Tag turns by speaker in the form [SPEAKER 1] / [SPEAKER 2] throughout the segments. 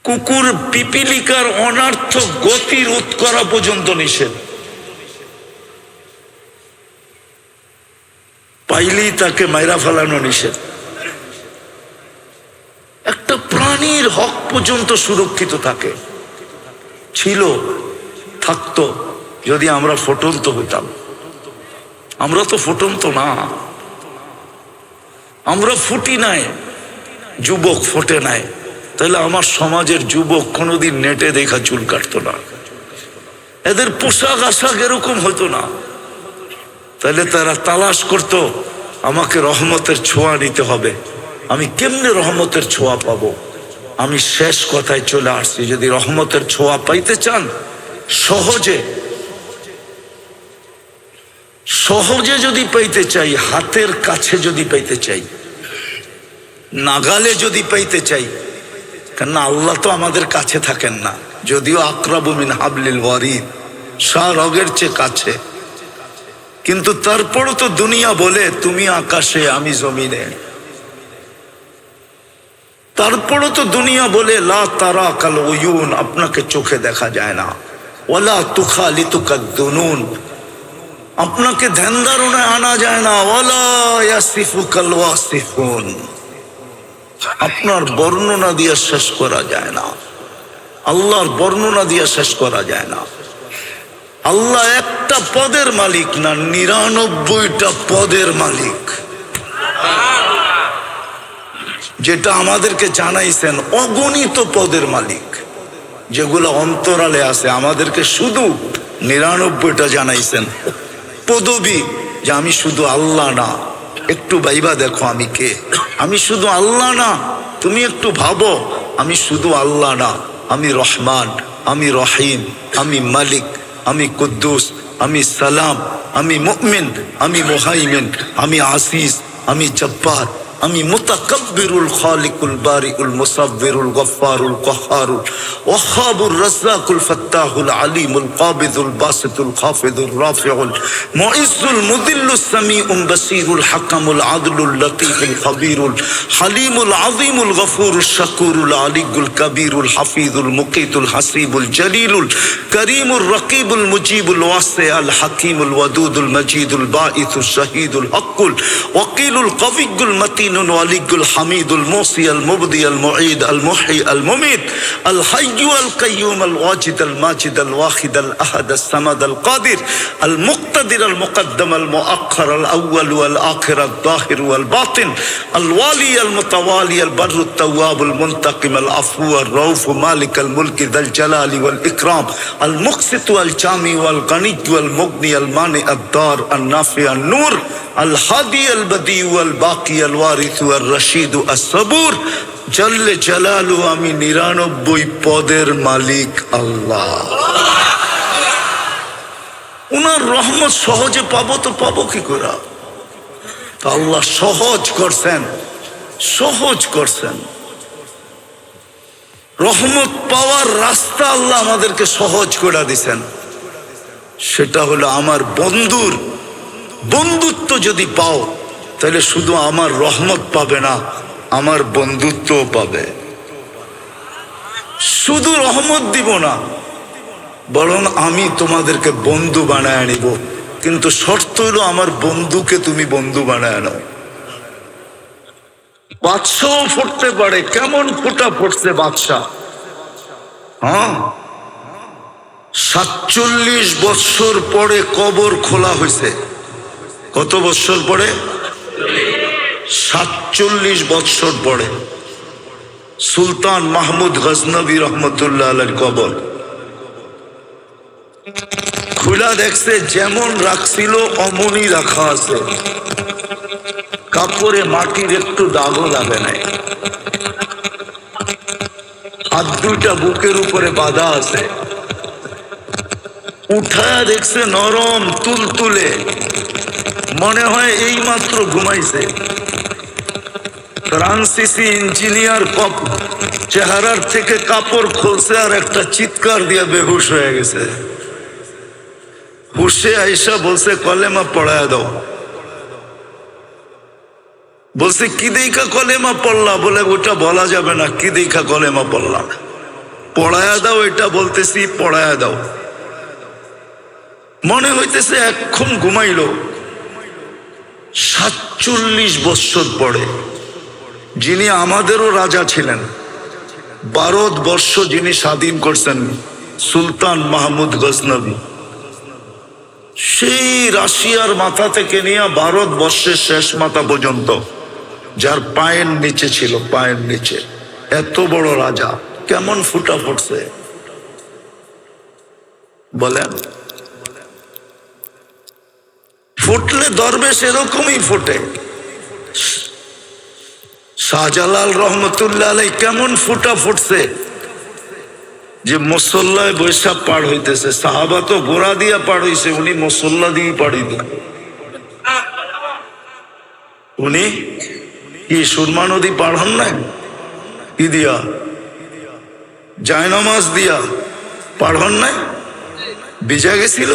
[SPEAKER 1] কুকুর পিপিলিকার অনার্থক গতি রোধ করা পর্যন্ত নিষেধ। পাইলেই তাকে মাইরা ফেলানো নিষেধ। একটা প্রাণীর হক পর্যন্ত সুরক্ষিত থাকে, ছিল, থাকতো যদি আমরা ফুটন্ত হইতাম। আমরা তো ফুটন্ত না, আমরা ফুটি নাই, যুবক ফোটে নাই। তাহলে আমার সমাজের যুবক কোনোদিন নেটে দেখা চুল কাটতো না, এদের পোশাক আশাক এরকম হতো না। তাহলে তারা তালাশ করতো আমাকে রহমতের ছোঁয়া নিতে হবে। আমি কেমনে রহমতের ছোঁয়া পাবো? আমি শেষ কথায় চলে আসছি, যদি রহমতের ছোঁয়া পাইতে চান, সহজে সহজে যদি পাইতে চাই, হাতের কাছে যদি পাইতে চাই, নাগালে যদি পাইতে চাই, কেননা আল্লাহ তো আমাদের কাছে থাকেন না, যদিও আকরাবু মিন হাবলিল ওয়ারিদ, শাহরগের চেয়ে কাছে, কিন্তু তারপরও তো দুনিয়া বলে তুমি আকাশে আমি জমিনে। তারপরও তো দুনিয়া বলে লা তারা কাল উয়ুন, আপনাকে চোখে দেখা যায় না, ওয়ালা তুখালিতুকা দুনুন, আপনাকে ধ্যান ধারণায় আনা যায় না, ওয়ালা ইয়াসিফুকাল ওয়াসিফুন, আপনার বর্ণনা দিয়ে শেষ করা যায় না, আল্লাহর বর্ণনা দিয়ে শেষ করা যায় না। আল্লাহ একটা পদের মালিক না, 99টা পদের মালিক, যেটা আমাদেরকে জানাইছেন। অগণিত পদের মালিক, যেগুলো অন্তরালে আছে, আমাদেরকে শুধু 99টা জানাইছেন। পদবী যে আমি শুধু আল্লাহ না, একটু ভাইবা দেখো আমি কে। আমি শুধু আল্লাহ না, তুমি একটু ভাবো আমি শুধু আল্লাহ না, আমি রহমান, আমি রহিম, আমি মালিক, আমি কুদ্দুস, আমি সালাম, আমি মুমিন, আমি মুহাইমিন, আমি আসিস, আমি জব্বার, আমি মুতাকাব্বিরুল খালিকুল বারিউল মুসাব্বিরুল গফফারুল কহ্হারুল ওয়াহ্হাবুর রাজ্জাকুল ফাত্তাহুল আলিমুল কাবিদুল বাসিতুল খাফিদুর রাফিউল মুইজ্জুল মুদিল্লুস সামিউল বাসিরুল হাকামুল আদলুল লতীফুল খবীরুল হালিমুল আযীমুল গফুরুশ শাকুরুল আলিয়ুল কবীরুল হাফিজুল মুকিতুল হাসিবুল জলিলুল করিমুর রকিবুল মুজিবুল ওয়াসিউল হাকিমুল ওয়াদুদুল মজিদুল বাঈসুশ শাহীদুল হকুল ওয়াকিলুল কবিয়ুল মতিন ولي الحميد الموصي المبدي المعيد المحيي المميت الحي القيوم الواجد الماجد الواحد الأحد الصمد القادر المقتدر المقدم المؤخر الأول والآخر الظاهر والباطن الوالي المتوالي البر التواب المنتقم العفو الرؤوف مالك الملك ذا الجلال والإكرام المقسط والجامع والغني والمغني المانع الدار النافع النور الهادي البديع والباقي الوارث والرشيد الصبور জল্লে জালালু, আমি 99 পদের মালিক আল্লাহ। উনার রহমত সহজে পাবো তো পাবো কি করে? তো আল্লাহ সহজ করছেন, সহজ করছেন। রহমত পাওয়ার রাস্তা আল্লাহ আমাদেরকে সহজ করে দিছেন। সেটা হলো আমার বন্ধুর বন্ধুত্ব যদি পাও, তাহলে শুধু আমার রহমত পাবে না, আমার বন্ধুত্বও পাবে। শুধু রহমত দিব না, বরং আমি তোমাদেরকে বন্ধু বানায় নিব। কিন্তু শর্ত হলো আমার বন্ধুকে তুমি বন্ধু বানায় নাও। বাদশাও ফুটতে পারে, কেমন ফোঁটা ফুটছে বাদশা। হ্যাঁ, 47 বছর পরে কবর খোলা হয়েছে। কত বছর পরে? 47 বছর পরে সুলতান মাহমুদ গজনবী রহমতুল্লাহ আলাইহির কবর খুলা দেখছে, যেমন রাখছিল অমনই রাখা আছে, কাপড়ে মাটির একটু দাগও লাগে নাই। হাত দুইটা বুকের উপরে বাঁধা আছে। উঠায়া দেখছে নরম তুলতুলে, মনে হয় এই মাত্র ঘুমাইছে। ফ্রান্সিসি ইঞ্জিনিয়ার চেহারার থেকে কাপড় খুলছে আর একটা চিৎকার দিয়ে বেহুশ হয়ে গেছে। হুশে আইসা বলছে কলেমা পড়ায় দাও। বলছে কি দেখা কলেমা পড়লা? বলে ওটা বলা যাবে না, কি দেখা কলেমা পড়লাম। পড়ায়া দাও, এটা বলতেছি পড়ায়া দাও। মনে হইতেছে এখন ঘুমাইল। 47 বৎসর পরে যিনি আমাদেরও রাজা ছিলেন, ভারতবর্ষ যিনি স্বাধীন করছেন, সুলতান মাহমুদ গজনবী, সেই রাশিয়ার মাথা থেকে নিয়ে ভারতবর্ষের শেষ মাথা পর্যন্ত, যার পায়ের নিচে ছিল, পায়ের নিচে এত বড় রাজা, কেমন ফুটা ফুটছে বলেন? ফুটলে দরবেশ এরকমই ফুটে। শাহজালাল রহমতুল্লাহ আলাই কেমন ফুটা ফুটছে যে মুসল্লায় বৈশা পার হইতেছে। সাহাবা তো ঘোড়া দিয়া পার হইছে, উনি মুসল্লা দিয়ে পার হইতে। উনি কি সুরমা নদী পার হন নাই? কি দিয়া? জায়নামাজ দিয়া পার হন নাই? ভিজা গেছিল?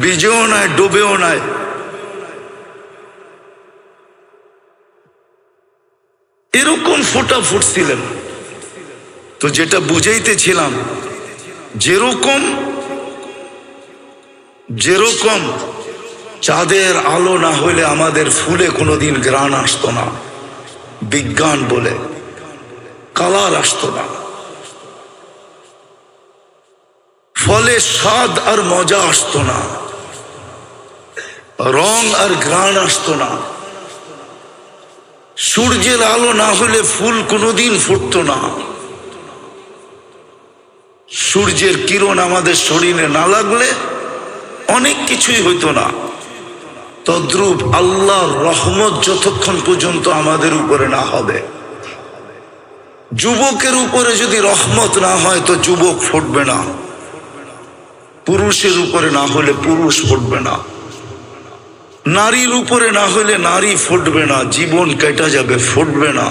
[SPEAKER 1] ভিজেও নাই, ডুবেও নাই। এরকম ফোটা ফুটছিলেন। তো যেটা বুঝাইতেছিলাম, যেরকম যেরকম চাঁদের আলো না হইলে আমাদের ফুলে কোনোদিন ঘ্রাণ আসতো না, বিজ্ঞান বলে কালার আসতো না, ফলে স্বাদ আর মজা আসতো না, রং আর ঘ্রাণ আসতো না। সূর্যের আলো না হলে ফুল কোনোদিন ফুটতো না। সূর্যের কিরণ আমাদের শরীরে না লাগলে অনেক কিছুই হইতো না। তদ্রূপ আল্লাহর রহমত যতক্ষণ পর্যন্ত আমাদের উপরে না হবে, যুবকের উপরে যদি রহমত না হয় তো যুবক ফুটবে না, পুরুষের উপরে না হলে পুরুষ ফুটবে না, নারীর উপরে না হলে নারী ফুটবে না, জীবন কেটে যাবে, ফুটবে না।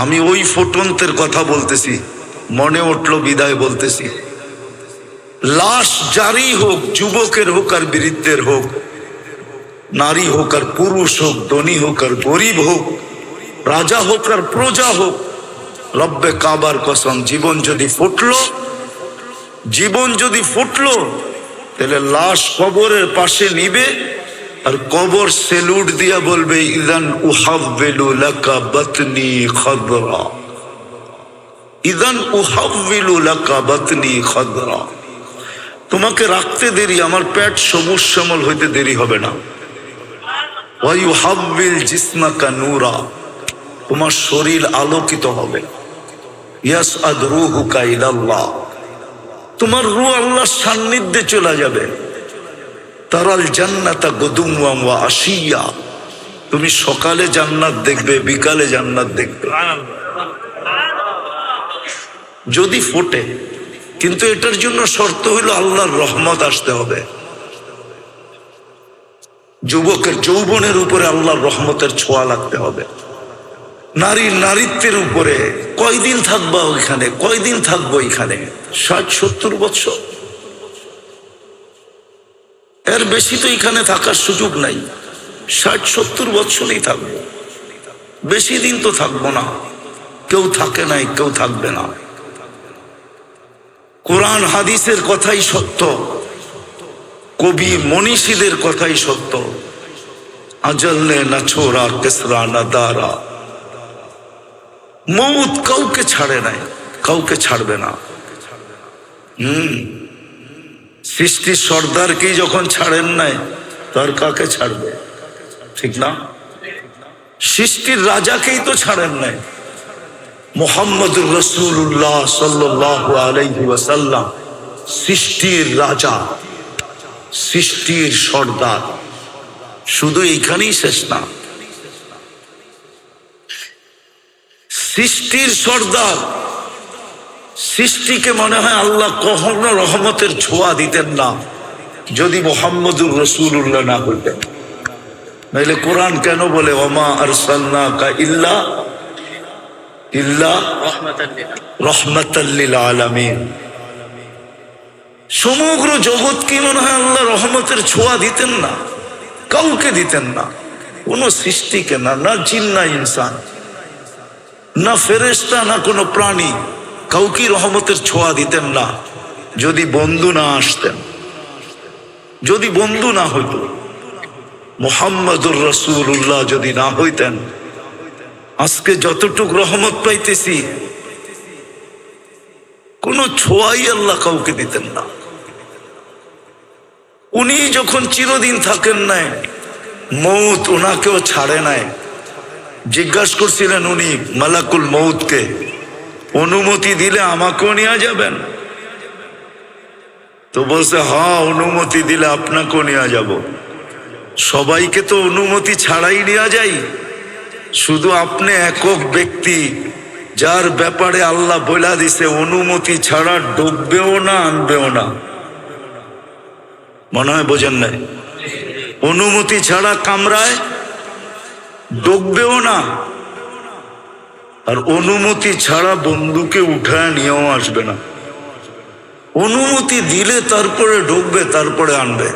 [SPEAKER 1] আমি ওই ফুটন্তের কথা বলতেছি, মনে উঠলো বিদায় বলতেছি। লাশ জারি হোক, যুবকের হোক আর বৃদ্ধের হোক, নারী হোক আর পুরুষ হোক, ধনী হোক আর গরিব হোক, রাজা হোক আর প্রজা হোক, রব্বে কাবার কসম, জীবন যদি ফুটলো তাহলে লাশ কবরের পাশে নিবে আর কবর সেলুট দিয়া বলবে, ইদান উহাব্বিলু লাকা বাতনি খাদরা, ইদান উহাব্বিলু লাকা বাতনি খাদরা। তোমাকে রাখতে দেরি, আমার পেট সবুজ শ্যামল হইতে দেরি হবে না। ওয়া ইউহাব্বিল জিসমাকা নূরা, তোমার শরীর আলোকিত হবে। ইয়াসআদ রূহুকা ইলাল্লাহ, তোমার রূহ আল্লাহর সান্নিধ্যে চলে যাবে। তারাল জান্নাতা গুদুওয়াম ওয়া আশিয়া, তুমি সকালে জান্নাত দেখবে, বিকালে জান্নাত দেখবে যদি ফোটে। কিন্তু এটার জন্য শর্ত হইল আল্লাহর রহমত আসতে হবে। যুবকের যৌবনের উপরে আল্লাহর রহমতের ছোঁয়া লাগতে হবে। নারীর নারীত্বের উপরে কয়দিন থাকবা ওইখানে, কয়দিন থাকবো এখানে? 60-70 বছর, এর বেশি তো এখানে থাকার সুযোগ নাই। 60-70 বছরই থাকবো, বেশি দিন তো থাকবো না। কেউ থাকে নাই, কেউ থাকবে না। কোরআন হাদিসের কথাই সত্য, কবি মনীষীদের কথাই সত্য। আজল নে না ছোড়া কেসরা না দারা, মৌত কাউকে ছাড়ে নাই, কাউকে ছাড়বে না। সৃষ্টির সর্দারকেই যখন ছাড়েন নাই, তার কাকে ছাড়বে? ঠিক না? সৃষ্টির রাজাকেই তো ছাড়েন নাই। মুহাম্মদুর রাসূলুল্লাহ সাল্লাল্লাহু আলাইহি ওয়াসাল্লাম সৃষ্টির রাজা, সৃষ্টির সর্দার। শুধু এইখানেই শেষ না, সৃষ্টির সর্দার। সৃষ্টিকে মনে হয় আল্লাহ কখনো রহমতের ছোঁয়া দিতেন না যদি মুহাম্মদুর রাসূলুল্লাহ না বলতেন। নাইলে কোরআন কেন বলে ওমা আরসালনাকা ইল্লা রাহমাতাল লিল আলামিন? সমগ্র জগৎ কি মনে হয় আল্লাহ রহমতের ছোঁয়া দিতেন না? কাউকে দিতেন না, কোন সৃষ্টিকে না, না জিন না ইনসান, না ফেরেশতা না কোনো প্রাণী কাউকে রহমতের ছোঁয়া দিতেন না যদি বন্ধু না আসতেন, যদি বন্ধু না হইতো, মুহাম্মদুর রাসূলুল্লাহ যদি না হইতেন, আজকে যতটুক রহমত পাইতেছি কোনো ছোঁয়াই আল্লাহ কাউকে দিতেন না। উনি যখন চিরদিন থাকেন নাই, মৌত ওনাকেও ছাড়ে নাই। জিজ্ঞাসা করছিলেন উনি মালাকুল মৌতকে, অনুমতি দিলে আমাকেও নিয়ে যাবেন? তো বলছে হ্যাঁ, অনুমতি দিলে আপনাকেও নিয়ে যাব। সবাইকে তো অনুমতি ছাড়াই নিয়ে যাই, শুধু আপনি একক ব্যক্তি যার ব্যাপারে আল্লাহ বলে দিছে অনুমতি ছাড়া ডুববেও না আনবেও না। মনে হয় বোঝেন নাই? অনুমতি ছাড়া কামরায় ডুববেও না, আর অনুমতি ছাড়া বন্ধুকে উঠায় নিয়েও আসবে না। অনুমতি দিলে তারপরে ঢুকবে, তারপরে আনবে।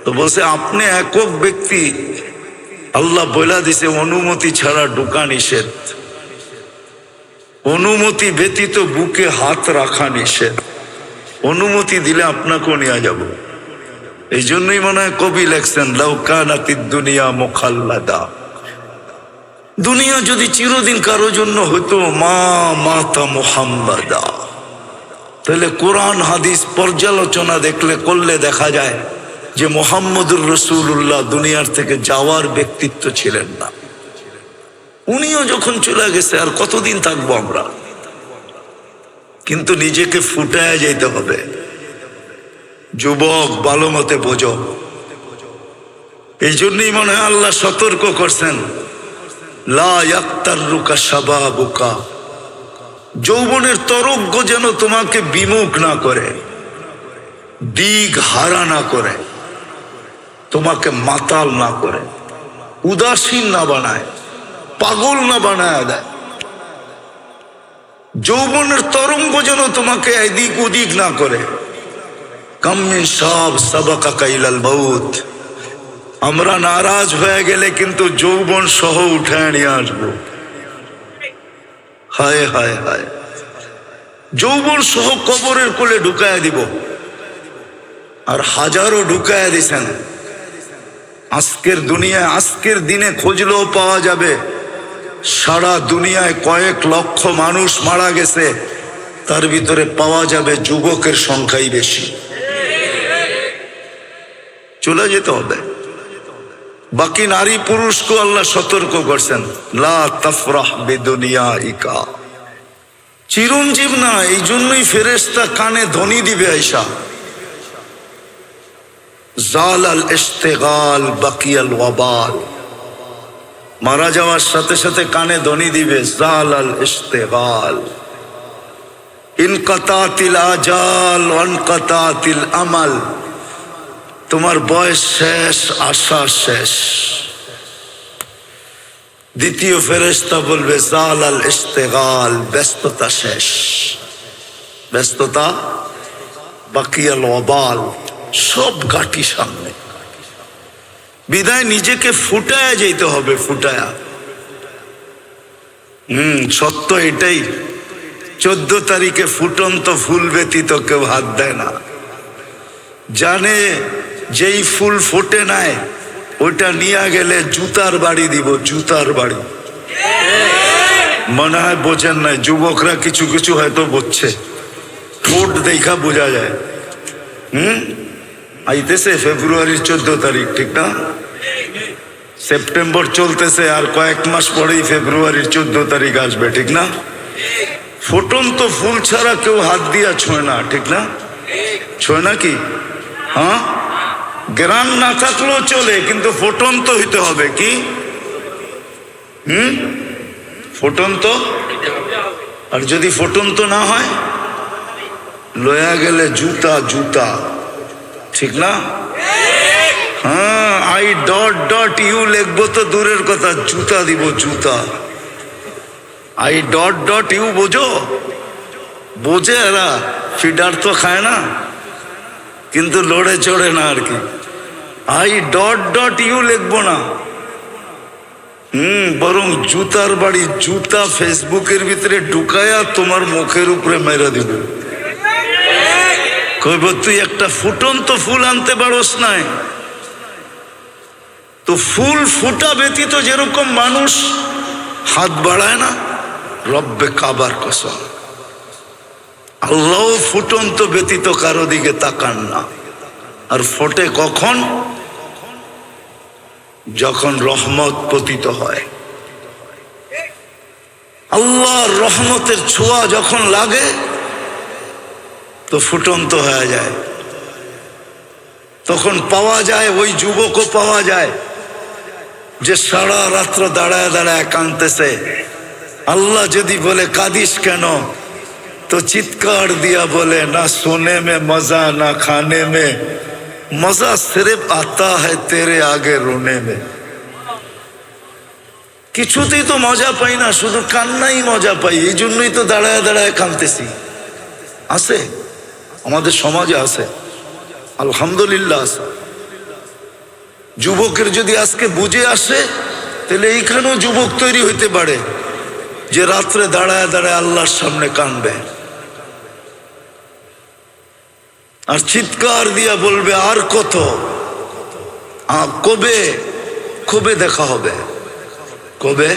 [SPEAKER 1] তো বলছে আপনি একক ব্যক্তি, আল্লাহ বলে দিছে অনুমতি ছাড়া ঢোকা নিষেধ, অনুমতি ব্যতীত বুকে হাত রাখা নিষেধ। অনুমতি দিলে আপনাকেও নিয়ে যাব। এই জন্যই মনে হয় কবি লেখছেন লাউ কানাতিদ দুনিয়া মুখাল্লাদা, দুনিয়া যদি চিরদিন কারো জন্য হতো মা মাতা মুহাম্মাদা। তাহলে কোরআন হাদিস পর্যালোচনা করলে দেখা যায় যে মুহাম্মদুর রাসূলুল্লাহ দুনিয়ার থেকে যাওয়ার ব্যক্তিত্ব ছিলেন না। উনিও যখন চলে গেছে আর কতদিন থাকবো আমরা? কিন্তু নিজেকে ফুটায় যেতে হবে। যুবক ভালো মতে বোঝো। এই জন্যই মনে হয় আল্লাহ সতর্ক করছেন লা ইয়াক্তাররুকা শাবাবুকা, যৌবনের তরঙ্গ যেন তোমাকে বিমুখ না করে, দিক হারা না করে, তোমাকে মাতাল না করে, উদাসীন না বানায়, পাগল না বানায় দেয়। যৌবনের তরঙ্গ যেন তোমাকে এদিক ওদিক না করে। কাম মিন শাব সাবাকা ইলাল মাউত, আমরা নারাজ হয়ে গেলে কিন্তু যৌবন সহ উঠে নিয়ে আসবো। হায় হায় হায়, যৌবন সহ কবরের কোলে ঢুকায় দিব। আর হাজারো ঢুকায় দিছেন। আজকের দুনিয়ায়, আজকের দিনে খুঁজলেও পাওয়া যাবে সারা দুনিয়ায় কয়েক লক্ষ মানুষ মারা গেছে, তার ভিতরে পাওয়া যাবে যুবকের সংখ্যাই বেশি। চলে যেতে হবে। বাকি নারী পুরুষকে আল্লাহ সতর্ক করছেন লা তাফরাহ বিদুনিয়াইকা, চিরঞ্জীব না। এই জন্যই ফেরেশতা কানে ধ্বনি দিবে আয়েশা, জালাল ইশতিগাল বাকিয়াল ওয়াবাল, মারা যাওয়ার সাথে সাথে কানে ধ্বনি দিবে জালাল ইশতিগাল, ইনকাতাতিল আজাল ওয়ানকাতাতিল আমাল, তোমার বয়স শেষ, আশা শেষ। দ্বিতীয় ফেরেশতা বলবে জালাল ইশতিগাল, ব্যস্ততা শেষ, ব্যস্ততা, বাকিয়াল ওয়াবাল, সব ঘাটি সামনে। বিদায় নিজেকে ফুটায়া যেতে হবে, ফুটায়া। সত্য এটাই। 14 তারিখে ফুটন্ত ফুল ব্যতীত কেউ হাত দেয় না। জানে যেই ফুল ফোটে নাই ওইটা নিয়ে গেলে জুতার বাড়ি দিব, জুতার বাড়ি। মনে হয় বোঝেন নাই, যুবকরা কিছু কিছু হয়তো বুঝছে, ঠোঁট দেখা বোঝা যায়। আইতেছে ফেব্রুয়ারির 14 তারিখ, ঠিক না? সেপ্টেম্বর চলতেছে, আর কয়েক মাস পরেই ফেব্রুয়ারির 14 তারিখ আসবে, ঠিক না? ফুটন্ত ফুল ছাড়া কেউ হাত দিয়া ছোঁয় না, ঠিক না? ছোঁয় না কি? হ্যাঁ, গ্রাম না থাকলেও চলে, কিন্তু ফুটন্ত হইতে হবে। কি ফুটন্ত? আর যদি ফুটন্ত না হয়, লয়া গেলে জুতা, জুতা, ঠিক না? হ্যাঁ, আই ডট ডট ইউ লিখবো তো দূরের কথা, জুতা দিব, জুতা। আই ডট ডট ইউ বোঝো? বোঝে এরা, ফিডার তো খায় না, কিন্তু লড়ে চড়ে না আর কি। আই ডট ডট ইউ লিখবো না, বরং জুতার বাড়ি, জুতা ফেসবুকের ভিতরে ঢুকায়া তোমার মুখের উপরে মেরা দিবে। কইব তুই একটা ফুটন্ত ফুল আনতে পারস নাই। তো ফুল ফুটা ব্যতীত যেরকম মানুষ হাত বাড়ায় না, রব্বে কাবার কসম আল্লাহ ফুটন্ত ব্যতীত কারো দিকে তাকান না। আর ফোটে কখন? যখন রহমত পতিত হয়, আল্লাহর রহমতের ছোঁয়া যখন লাগে তো ফুটন্ত হয়ে যায়। তখন পাওয়া যায়, ওই যুবকও পাওয়া যায় যে সারা রাত্র দাঁড়ায় দাঁড়ায় কাঁদতেছে। আল্লাহ যদি বলে কাঁদিস কেন, তো চিৎকার দিয়া বলে না সোনে মে মজা না খানে মে মজা, সির্ফ আতা হ্যায় তেরে আগে রোনে মে। কিছুতেই তো মজা পাই না, শুধু কান্নাই মজা পাই। এই জন্যই তো দাঁড়ায় দাঁড়ায় কাঁদতেছি। আছে আমাদের সমাজে, আছে আলহামদুলিল্লাহ আছে। যুবকের যদি আজকে বুঝে আসে, তাহলে এইখানেও যুবক তৈরি হইতে পারে যে রাত্রে দাঁড়ায় দাঁড়ায় আল্লাহর সামনে কাঁদবে আর চিৎকার দিয়া বলবে আর কত, কবে কবে দেখা হবে, কবে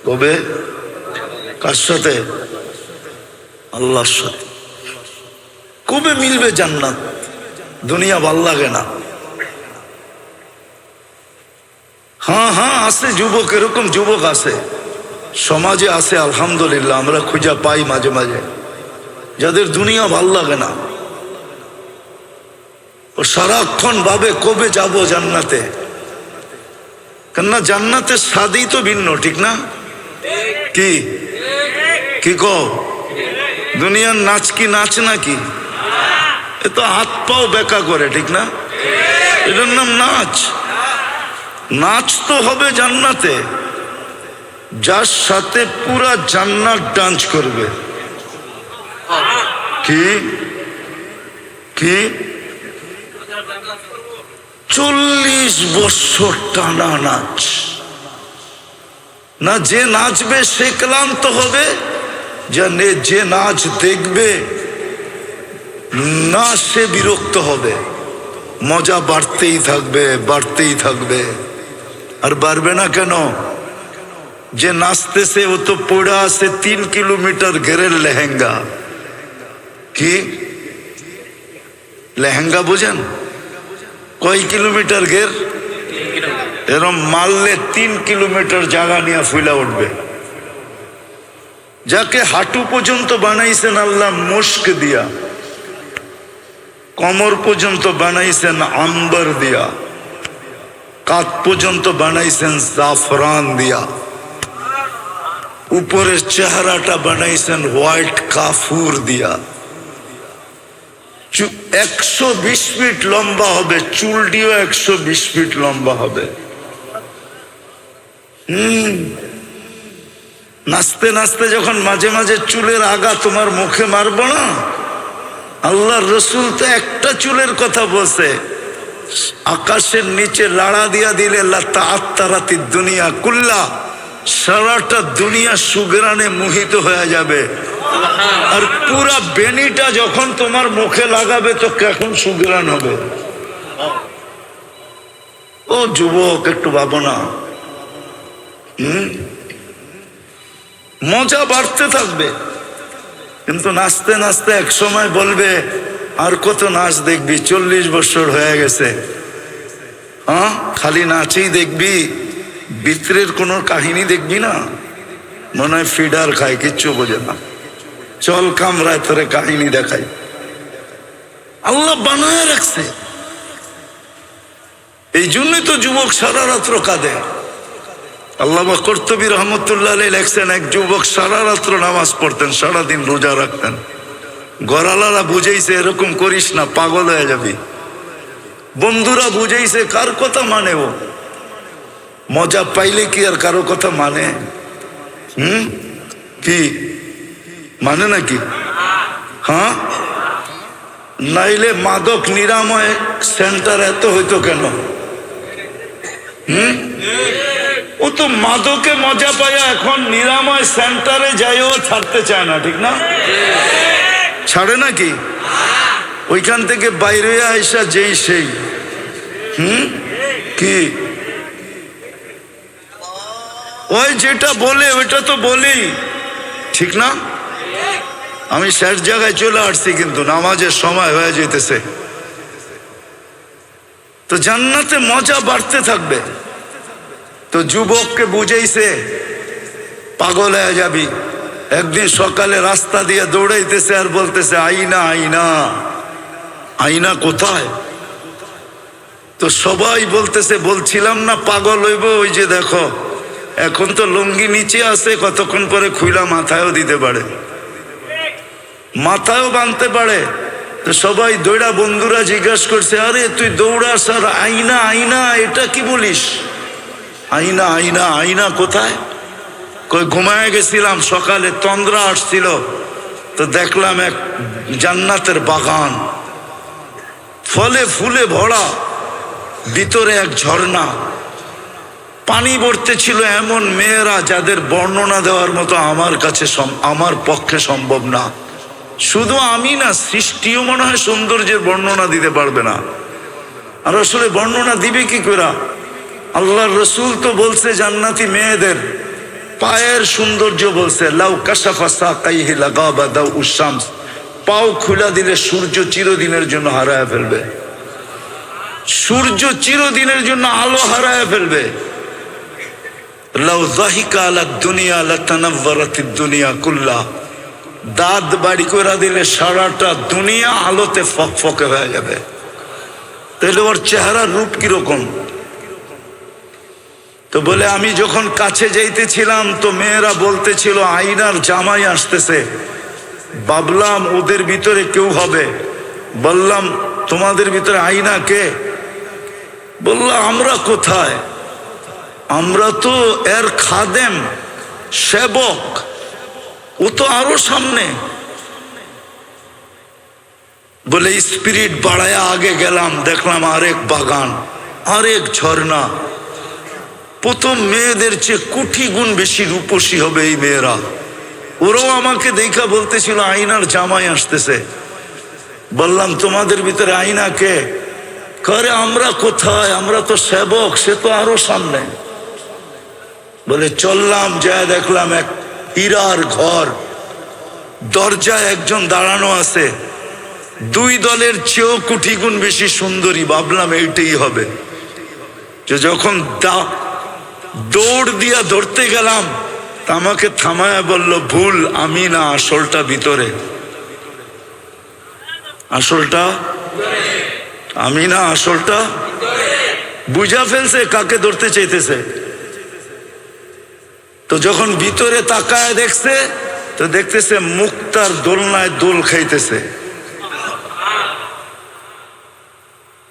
[SPEAKER 1] কবে, কার সাথে? আল্লাহর সাথে। কবে মিলবে জান্নাত? দুনিয়া ভাল লাগে না। হ্যাঁ হ্যাঁ আছে যুবক, এরকম যুবক আছে সমাজে, আছে আলহামদুলিল্লাহ। আমরা খুঁজা পাই মাঝে মাঝে যাদের দুনিয়া ভাল লাগে না। ও সারাক্ষণ ভাবে কবে যাব জান্নাতে। কেননা জান্নাতের স্বাদই তো ভিন্ন, ঠিক না? কি কি কও? দুনিয়ার নাচ কি নাচ নাকি? এ তো হাত পাও বেকা করে, ঠিক না? এটার নাম নাচ। নাচ তো হবে জান্নাতে, যার সাথে পুরা জান্নাত ডান্স করবে। কি কি 40 বছর টানা নাচ না? যে নাচবে সে ক্লান্ত হবে, যে নাচ দেখবে না সে বিরক্ত হবে। মজা বাড়তেই থাকবে, বাড়তেই থাকবে। আর বাড়বে না কেন? যে নাচতেছে ও তো পড়ে আছে 3 কিলোমিটার ঘেরের লেহেঙ্গা। কি লেহেঙ্গা বোঝেন? কয় কিলোমিটার ঘের? এরম মারলে 3 কিলোমিটার জায়গা নিয়ে ফুলা উঠবে। যাকে হাঁটু পর্যন্ত বানাইছেন আল্লাহ মুস্ক দিয়া, কমর পর্যন্ত বানাইছেন আম্বর দিয়া, কাঁধ পর্যন্ত বানাইছেন জাফরান দিয়া, উপরের চেহারাটা বানাইছেন হোয়াইট কাফুর দিয়া। 120 ফিট লম্বা হবে, চুলটিও 120 ফিট লম্বা হবে। নাচতে নাচতে যখন মাঝে মাঝে চুলের আগা তোমার মুখে মারবো না, আল্লাহর রসুল তো একটা চুলের কথা বলছে, আকাশের নিচে লাড়া দিয়া দিলে লাত্তারাতি দুনিয়া কুল্লা, সারাটা দুনিয়া সুগরানে মোহিত হয়ে যাবে। আর পুরা বেনিটা যখন তোমার মুখে লাগাবে তো কখন সুগরান হবে। ও যুবক একটু ভাবো না। মজা বাড়তে থাকবে, কিন্তু নাচতে নাচতে এক সময় বলবে আর কত নাচ দেখবি, 40 বছর হয়ে গেছে। হ্যাঁ, খালি নাচই দেখবি, ভিতরের কোনো কাহিনী দেখবি না। মনে হয় ফিডার খায়, কিচ্ছু বোঝে না। চল কামরায় তোরে কাহিনী দেখাই। আল্লাহ বানায় রাখছে। এই জন্যই তো যুবক সারা রাত্র কাঁদে। আল্লামা কর্তুবী রহমতুল্লাহ আলাইহি লেখছেন, এক যুবক সারা রাত্র নামাজ পড়তেন, সারাদিন রোজা রাখতেন। গড়ালারা বুঝাইছে এরকম করিস না, পাগল হয়ে যাবি। বন্ধুরা বুঝাইছে, কার কথা মানে ও? মজা পাইলে কি আর কারো কথা মানে? কি মানে নাকি? হ্যাঁ, নাইলে মাদক নিরাময় সেন্টার এত হইতো কেন? তো মাদকে মজা পায়া এখন নিরাময় সেন্টারে যাইও ছাড়তে চায় না, ঠিক না? ছাড়ে নাকি? ওইখান থেকে বাইরে আইসা যেই সেই কি ওই যেটা বলে ওইটা তো বলি, ঠিক না? আমি শেষ জায়গায় চলে আসছি, কিন্তু নামাজের সময় হয়ে যেতেছে। তো জান্নাতে মজা বাড়তে থাকবে। তো যুবককে বুঝাইছে পাগল হয়ে যাবি। একদিন সকালে রাস্তা দিয়ে দৌড়াইতেছে আর বলতেছে আইনা আইনা আইনা কোথায়? তো সবাই বলতেছে বলছিলাম না পাগল হইব, ওই যে দেখো এখন তো লুঙ্গি নিচে আছে, কতক্ষণ পরে খুইলা মাথায়ও দিতে পারে, মাথায়ও বাঁধতে পারে। তো সবাই দৌড়া, বন্ধুরা জিজ্ঞাসা করছে আরে তুই দৌড়াস আর আইনা আইনা এটা কি বলিস? আইনা আইনা আইনা কোথায়? কই ঘুমায় গেছিলাম, সকালে তন্দ্রা আসছিল, তো দেখলাম এক জান্নাতের বাগান, ফলে ফুলে ভরা, ভিতরে এক ঝর্ণা, পানি ভরতে ছিল এমন মেয়েরা যাদের বর্ণনা দেওয়ার মতো আমার পক্ষে সম্ভব না। শুধু আমি না, সৃষ্টিও মনে হয় সৌন্দর্যের বর্ণনা দিতে পারবে না। আর আসলে বর্ণনা দিবে কি করে? আল্লাহর রসুল তো বলছে জান্নাতি মেয়েদের পায়ের সৌন্দর্য বলছে, লাউ কাশাফা সাকাইহি লাগাবা দাউ উশামস, পাও খুলা দিলে সূর্য চিরদিনের জন্য হারায় ফেলবে, সূর্য চিরদিনের জন্য আলো হারায় ফেলবে। লাউ যাহিকা আলা দুনিয়া লাতানাওয়ারাতিদ দুনিয়া কুল্লা, দাঁত বাড়ি করে দিলে সারাটা দুনিয়া আলোতে ফকফকে হয়ে যাবে। তাহলে ওর চেহারার রূপ কিরকম? তো বলে আমি যখন কাছে যাইতেছিলাম তো মেয়েরা বলতেছিল আইনার জামাই আসতেছে, ভাবলাম ওদের ভিতরে কেউ হবে। বললাম তোমাদের ভিতরে আইনা কে? বলল আমরা কোথায়, আমরা তো এর খাদেম, সেবক, ও তো আরো সামনে। বলে স্পিরিট বাড়ায় আগে গেলাম, দেখলাম আরেক বাগান, আরেক ঝর্ণা। প্রথম মেয়েদের চেয়ে কোটি গুণ বেশি রূপসী হবে এই মেয়েরা। ওরাও আমাকে দেখা বলতেছিল আইনার জামাই আসতেছে। বললাম তোমাদের ভিতরে আইনা কে? করে আমরা কোথায়, আমরা তো সেবক, সে তো আরো সামনে। বলে চললাম, যা দেখলাম এক হীরার ঘর, দরজায় একজন দাঁড়ানো আছে, দুই দলের চেয়েও কোটি গুণ বেশি সুন্দরী। ভাবলাম এইটাই হবে। যে যখন দৌড় দিয়া ধরতে গেলাম, আমাকে থামায় বলল ভুল, আমি না, আসলটা ভিতরে, আসলটা আমি না, আসলটা। বুঝা ফেলছে কাকে ধরতে চাইতেছে। তো যখন ভিতরে তাকায় দেখছে, তো দেখতেছে মুক্তার দোলনায় দোল খাইতেছে।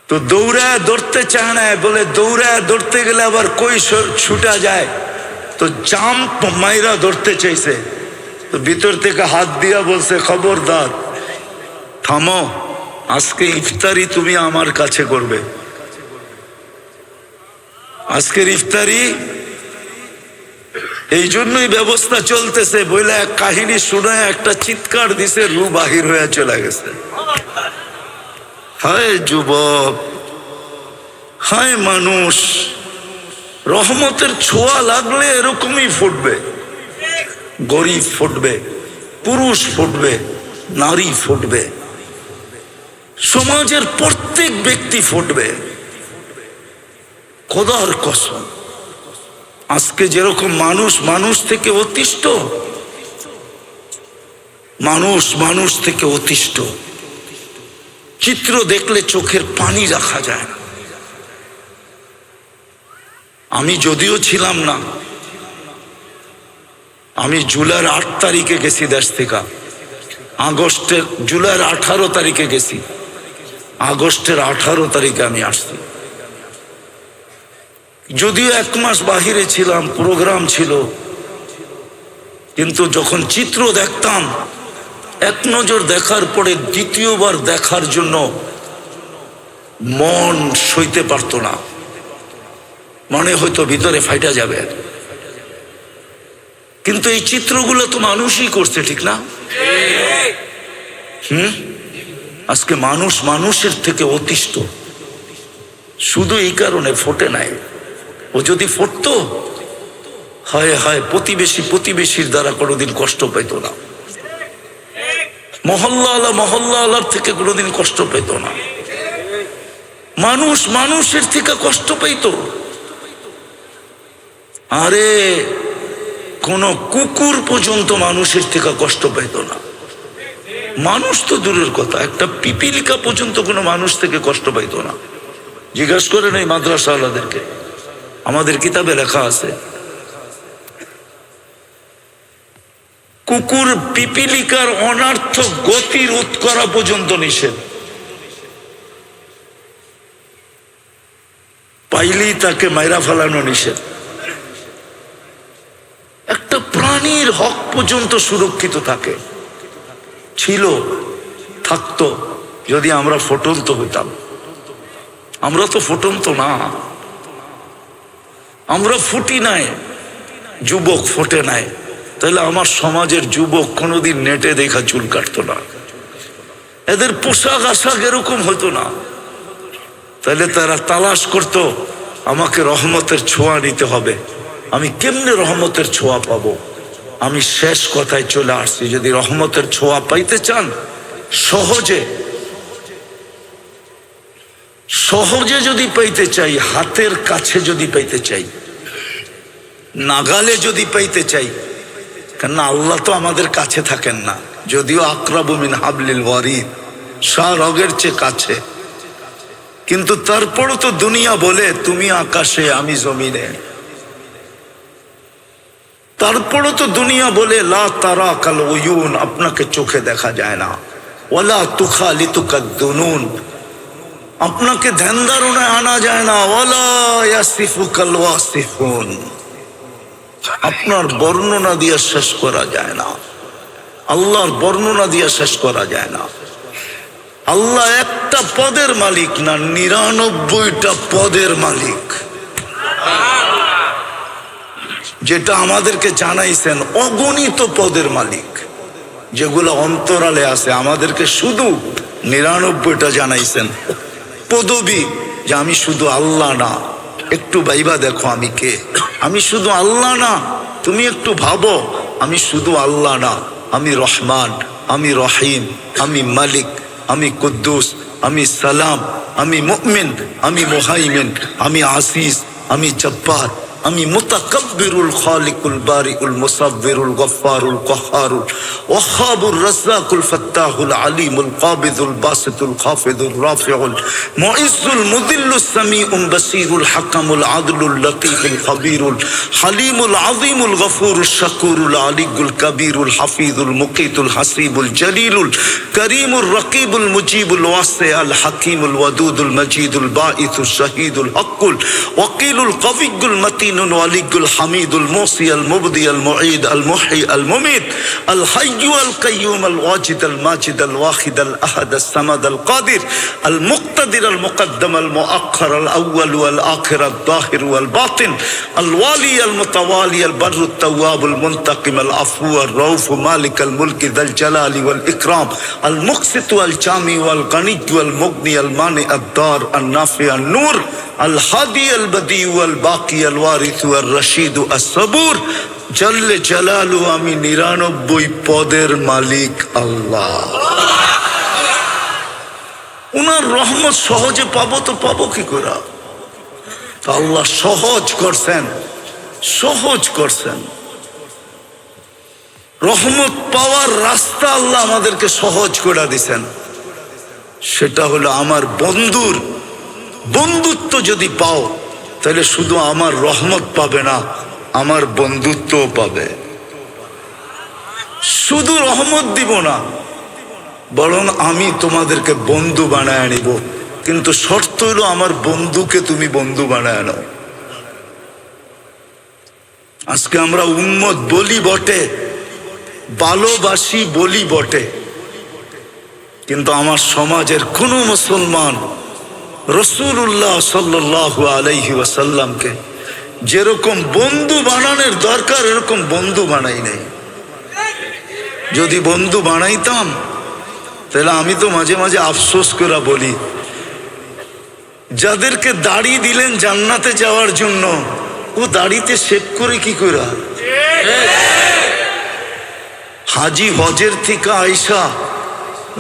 [SPEAKER 1] তো দৌড়ায় ধরতে চায় না, বলে দৌড়ায় ধরতে গেলে আবার কই ছুটা যায়, তো জাম্প মাইরা ধরতে চাইছে। তো ভিতর থেকে হাত দিয়া বলছে খবরদার, থামো, আজকে ইফতারি তুমি আমার কাছে করবে। আজকের ইফতারি এই জন্যই ব্যবস্থা চলতেছে। বলে এক কাহিনী শুনে একটা চিৎকার দিছে, রু বাহির হয়ে চলে গেছে। হায় যুবক, হায় মানুষ, রহমতের ছোঁয়া লাগলে এরকমই ফুটবে। গরিব ফুটবে, পুরুষ ফুটবে, নারী ফুটবে, সমাজের প্রত্যেক ব্যক্তি ফুটবে। খোদার কসম, আজকে যেরকম মানুষ মানুষ থেকে অতিষ্ঠ, মানুষ থেকে অতিষ্ঠ, চিত্র দেখলে চোখের পানি রাখা যায় না। আমি যদিও ছিলাম না, আমি জুলাইয়ের 8 তারিখে গেছি দেশ থেকে, জুলাইয়ের 18 তারিখে গেছি, আগস্টের 18 তারিখে আমি আসছি। যদিও 1 মাস বাহিরে ছিলাম, প্রোগ্রাম ছিল, কিন্তু যখন চিত্র দেখতাম, এক নজর দেখার পরে দ্বিতীয়বার দেখার জন্য মন সইতে পারত না, মনে হয়তো ভিতরে ফাইটা যাবে। কিন্তু এই চিত্রগুলো তো মানুষই করছে, ঠিক না? আজকে মানুষ মানুষের থেকে অতিষ্ঠ, শুধু এই কারণে ফোটে নাই। ও যদি ফুটতো, হায় হায়, প্রতিবেশীর দ্বারা কোনোদিন কষ্ট পেত না, মহল্লাওয়ালার থেকে কোনোদিন কষ্ট পেত না, মানুষ মানুষের থেকে কষ্ট পেত। আরে কোন কুকুর পর্যন্ত মানুষের থেকে কষ্ট পেত না। মানুষ তো দূরের কথা, একটা পিপিলিকা পর্যন্ত কোনো মানুষ থেকে কষ্ট পাইত না। জিজ্ঞাসা করেন এই মাদ্রাসাওয়ালাদেরকে, আমাদের কিতাবে লেখা আছে কুকুর পিপিলিকার অনার্থক গতি রোধ করা পর্যন্ত নিষেধ, পাইলেই তাকে মাইরা ফেলানো নিষেধ। একটা প্রাণীর হক পর্যন্ত সুরক্ষিত থাকে, ছিল, থাকতো যদি আমরা ফুটন্ত হইতাম। আমরা তো ফুটন্ত না, আমরা ফুটি নাই, যুবক ফোটে নাই। তাহলে আমার সমাজের যুবক কোনোদিন নেটে দেখা চুল কাটতো না, এদের পোশাক আশাক এরকম হতো না। তাহলে তারা তালাশ করতো আমাকে রহমতের ছোঁয়া নিতে হবে। আমি কেমনে রহমতের ছোঁয়া পাবো? আমি শেষ কথায় চলে আসছি, যদি রহমতের ছোঁয়া পাইতে চান, সহজে যদি পাইতে চাই, হাতের কাছে যদি পাইতে চাই, নাগালে যদি পাইতে চাই, কেননা আল্লাহ তো আমাদের কাছে থাকেন না, যদিও আকরাবু মিন হাবলিল ওয়ারিদ, রগের চেয়ে কাছে, কিন্তু তারপরও তো দুনিয়া বলে তুমি আকাশে আমি জমিনে। তারপরও তো দুনিয়া বলে লা তারা কাল উয়ুন, আপনাকে চোখে দেখা যায় না, ওয়ালা তুখালিতুকা দুনুন, আপনাকে ধ্যান ধারণায় আনা যায় না, ওয়ালা ইয়াসিফুকাল ওয়াসিফুন, আপনার বর্ণনা দিয়ে শেষ করা যায় না, আল্লাহর বর্ণনা দিয়ে শেষ করা যায় না। আল্লাহ একটা পদের মালিক না, 99টা পদের মালিক, যেটা আমাদেরকে জানাইছেন, অগণিত পদের মালিক, যেগুলো অন্তরালে আছে। আমাদেরকে শুধু 99টা জানাইছেন পদবী, যে আমি শুধু আল্লাহ না, একটু ভাইবা দেখো আমি কে। আমি শুধু আল্লাহ না, তুমি একটু ভাবো, আমি শুধু আল্লাহ না, আমি রহমান, আমি রহিম, আমি মালিক, আমি কুদ্দুস, আমি সালাম, আমি মুমিন, আমি মুহাইমিন, আমি আসিস, আমি জব্বার, আমি মুতাকাব্বিরুল খালিকুল বারিউল মুসাব্বিরুল গফফারুল কহ্হারুল ওয়াহ্হাবুর রাজ্জাকুল ফাত্তাহুল আলিমুল কাবিদুল বাসিতুল খাফিদুর রাফিউল মুইজ্জুল মুদিল্লুস সামিউল বাসীরুল হাকামুল আদলুল লতীফুল খবীরুল হালিমুল আযীমুল গফুরুশ শাকুরুল আলিয়ুল কবীরুল হাফিজুল মুকিতুল হাসিবুল জলিলুল করিমুর রকিবুল মুজিবুল ওয়াসিউল হাকিমুল ওয়াদুদুল মজিদুল বাঈসুশ শাহীদুল হকুল ওয়াকিলুল কবিয়্যুল মতিন ولي الحميد الموصي المبدي المعيد المحيي المميت الحي القيوم الواجد الماجد الواحد الأحد الصمد القادر المقتدر المقدم المؤخر الأول والآخر الظاهر والباطن الوالي المتوالي البر التواب المنتقم العفو الرؤوف مالك الملك ذا الجلال والإكرام المقسط والجامع والغني والمغني المانع الدار النافع النور الهادي البديع والباقي الوارث والرشيد الصبور جل جلاله। আমি 99 পদের মালিক আল্লাহ। উনার রহমত সহজে পাবো তো পাবো কি করে? আল্লাহ সহজ করছেন। রহমত পাওয়ার রাস্তা আল্লাহ আমাদেরকে সহজ করে দিয়েছেন। সেটা হলো আমার বন্ধুত্ব যদি পাও, তাহলে শুধু আমার রহমত পাবে না, আমার বন্ধুত্বও পাবে। শুধু রহমত দিব না, বরং আমি তোমাদেরকে বন্ধু বানায় নিব। কিন্তু শর্ত হলো আমার বন্ধুকে তুমি বন্ধু বানায় নাও। আজকে আমরা উম্মত বলি বটে, ভালোবাসি বলি বটে, কিন্তু আমার সমাজের কোন মুসলমান রাসূলুল্লাহ সাল্লাল্লাহু আলাইহি ওয়াসাল্লামকে যেরকম বন্ধু বানানোর দরকার এরকম বন্ধু বানাই নাই। যদি বন্ধু বানাইতাম তাহলে আমি তো মাঝে মাঝে আফসোস করে বলি, যাদেরকে দাড়ি দিলেন জান্নাতে যাওয়ার জন্য, ও দাড়িতে শেভ করে কি করে? হাজি হজের থেকে আয়সা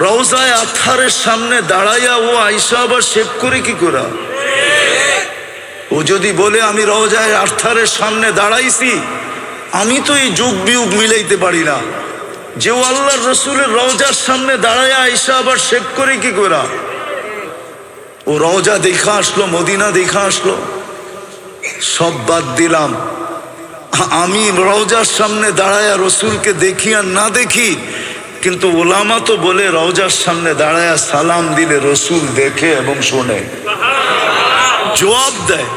[SPEAKER 1] রওজায়ে আতহারের সামনে দাঁড়াইয়া ও আয়সা আবার শেভ করে কি করে? ও যদি বলে আমি রওজায়ে আতহারের সামনে দাঁড়াইছি, আমি তো এই যুগ বিয়োগ মিলাইতে পারি না যে ও আল্লাহর রসুলের রওজার সামনে দাঁড়াইয়া আয়সা আবার শেভ করে কি করে? ও রওজা দেখা আসলো, মদিনা দেখা আসলো, সব বাদ দিলাম। আমি রওজার সামনে দাঁড়ায়া রসুলকে দেখি আর না দেখি, কিন্তু ওলামা তো বলে রওজার সামনে দাঁড়ায়া সালাম দিলে রসুল দেখে এবং শোনে, জবাব দেয়।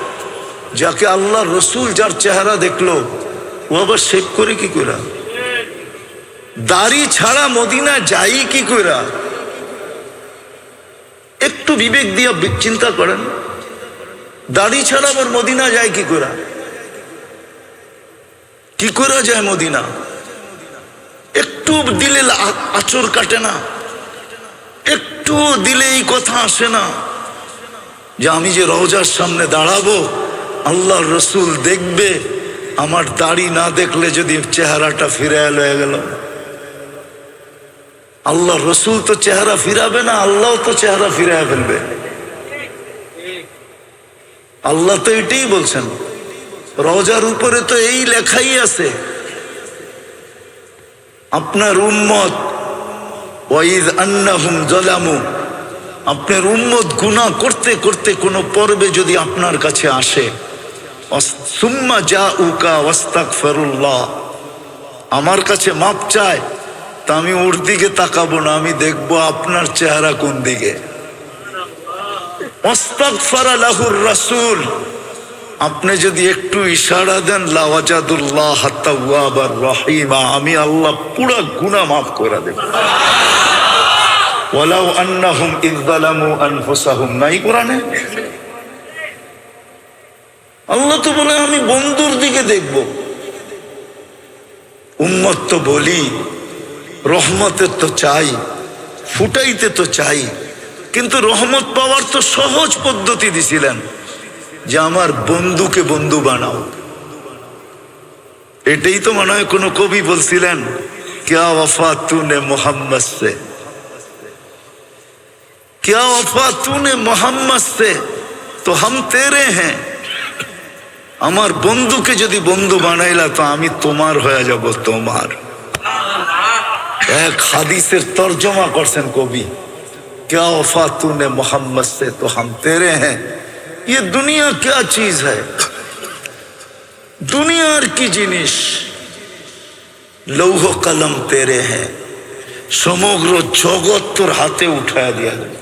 [SPEAKER 1] যাকে আল্লাহ রসুল যার চেহারা দেখলো ও আবার শেভ করে কি করে? দাড়ি ছাড়া মদিনা যাই কি করে? একটু বিবেক দিয়ে চিন্তা করেন, দাড়ি ছাড়া আবার মদিনা যায় কি করে? কি করে যায় মদিনা? একটু দিলে আচর কাটে না, একটু দিলে এই কথা আসে না যে আমি যে রওজার সামনে দাঁড়াবো, আল্লাহর রসুল দেখবে, আমার দাড়ি না দেখলে যদি চেহারাটা ফিরে লয়ে গেল। আল্লাহ রসুল তো চেহারা ফিরাবে না, আল্লাহ তো চেহারা ফিরায় ফেলবে। আল্লাহ তো এটাই বলছেন, রওজার উপরে তো এই লেখাই আছে, আপনার উম্মত ওয়াইদ আন্নাহুম যালামু, আপনার উম্মত গুনাহ করতে করতে কোনো পর্বে যদি আপনার কাছে আসে, সুম্মা জাউকা ওয়াস্তাগফিরুল্লাহ, আমার কাছে মাপ চায়, তা আমি ওর দিকে তাকাবো না, আমি দেখবো আপনার চেহারা কোন দিকে। ওয়াস্তাগফারা লাহুর রাসূল, আপনি যদি একটু ইশারা দেন, লাওয়াজাদুল্লাহ তাওয়াবার রহিমা, আমি আল্লাহ পুরা গুনাহ মাফ করে দেব। ওয়ালাউ আন্নাহুম ইয যালামু আনফুসাহুম, নাই কোরআনে? আল্লাহ তো বলে আমি বন্ধুর দিকে দেখব। উম্মত তো বলি রহমতের তো চাই, ফুটাইতে তো চাই, কিন্তু রহমত পাওয়ার তো সহজ পদ্ধতি দিছিলেন যে আমার বন্ধুকে বন্ধু বানাও। এটাই তো মনে হয় কোনো কবি বলছিলেন, क्या वफा तूने मोहम्मद से, क्या वफा तूने मोहम्मद से तो हम तेरे हैं। আমার বন্ধুকে যদি বন্ধু বানাইলা তো আমি তোমার হয়ে যাব, তোমার। এক হাদিসের তর্জমা করছেন কবি, क्या वफा तूने मोहम्मद से तो हम तेरे हैं। ये दुनिया क्या चीज है, দুনিয়ার কি জিনিস? লৌহ কলম তেরে হ্যাঁ, সমগ্র জগৎ তোর হাতে উঠায় দিয়া যাবে।